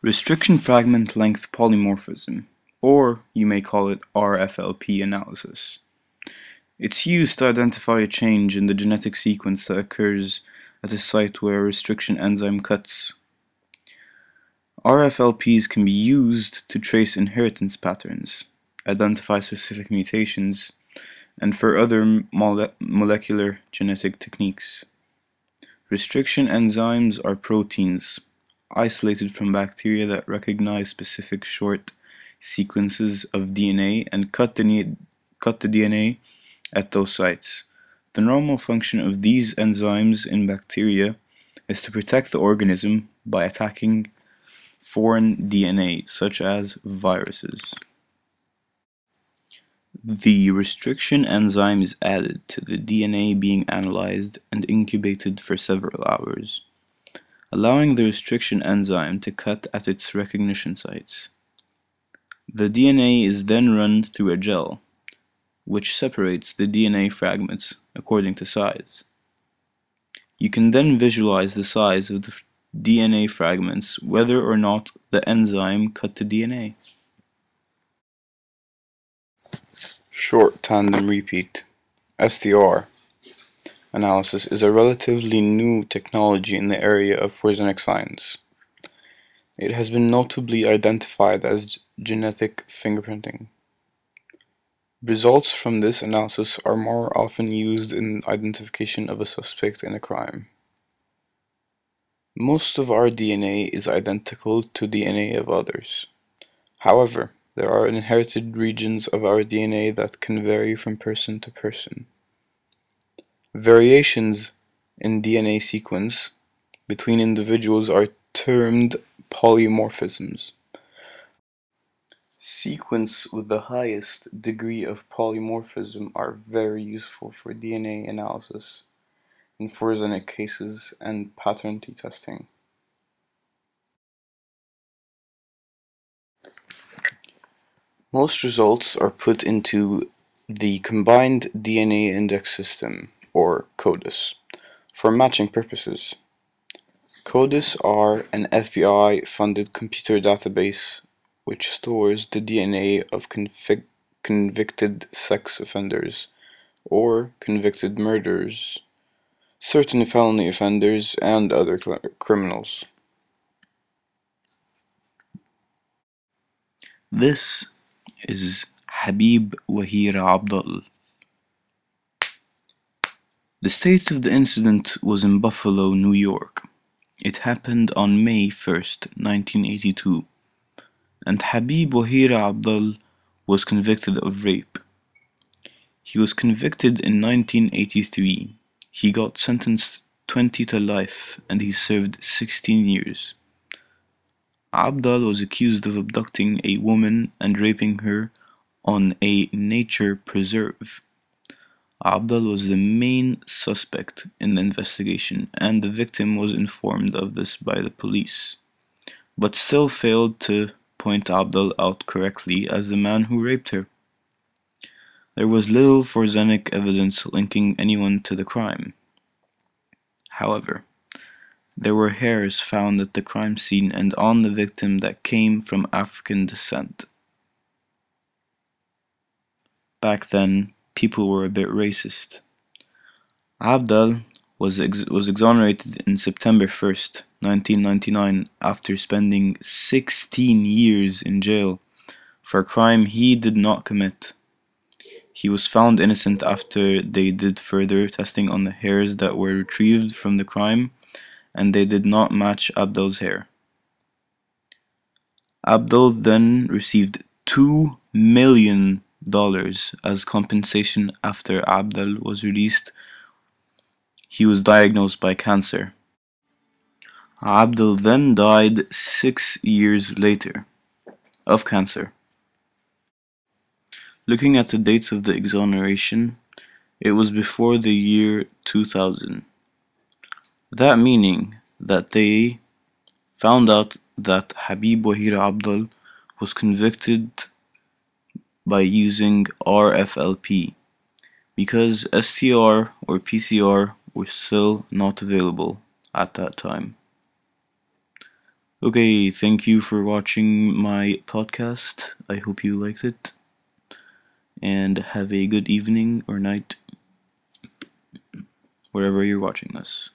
Restriction fragment length polymorphism, or you may call it RFLP analysis. It's used to identify a change in the genetic sequence that occurs at a site where a restriction enzyme cuts. RFLPs can be used to trace inheritance patterns, identify specific mutations, and for other molecular genetic techniques. Restriction enzymes are proteins isolated from bacteria that recognize specific short sequences of DNA and cut the DNA at those sites. The normal function of these enzymes in bacteria is to protect the organism by attacking foreign DNA, such as viruses. The restriction enzyme is added to the DNA being analyzed and incubated for several hours, allowing the restriction enzyme to cut at its recognition sites. The DNA is then run through a gel, which separates the DNA fragments according to size. You can then visualize the size of the DNA fragments whether or not the enzyme cut the DNA. Short tandem repeat (STR) analysis is a relatively new technology in the area of forensic science. It has been notably identified as genetic fingerprinting. Results from this analysis are more often used in identification of a suspect in a crime. Most of our DNA is identical to DNA of others. However, there are inherited regions of our DNA that can vary from person to person. Variations in DNA sequence between individuals are termed polymorphisms. Sequences with the highest degree of polymorphism are very useful for DNA analysis in forensic cases and pattern testing. Most results are put into the Combined DNA Index System, or CODIS, for matching purposes. CODIS are an FBI-funded computer database which stores the DNA of convicted sex offenders, or convicted murderers, certain felony offenders, and other criminals. This is Habib Wahir Abdal. The state of the incident was in Buffalo, New York. It happened on May 1st, 1982, and Habib Wahir Abdal was convicted of rape. He was convicted in 1983. He got sentenced 20 to life and he served 16 years. Abdal was accused of abducting a woman and raping her on a nature preserve. Abdal was the main suspect in the investigation, and the victim was informed of this by the police, but still failed to point Abdal out correctly as the man who raped her. There was little forensic evidence linking anyone to the crime. However, there were hairs found at the crime scene and on the victim that came from African descent. Back then, people were a bit racist. Abdal was exonerated in September 1st, 1999, after spending 16 years in jail for a crime he did not commit. He was found innocent after they did further testing on the hairs that were retrieved from the crime, and they did not match Abdal's hair. Abdal then received $2 million as compensation after Abdal was released. He was diagnosed by cancer. Abdal then died 6 years later of cancer. Looking at the date of the exoneration, it was before the year 2000. That meaning that they found out that Habib Wahir Abdal was convicted by using RFLP, because STR or PCR were still not available at that time. Okay, thank you for watching my podcast. I hope you liked it, and have a good evening or night wherever you're watching this.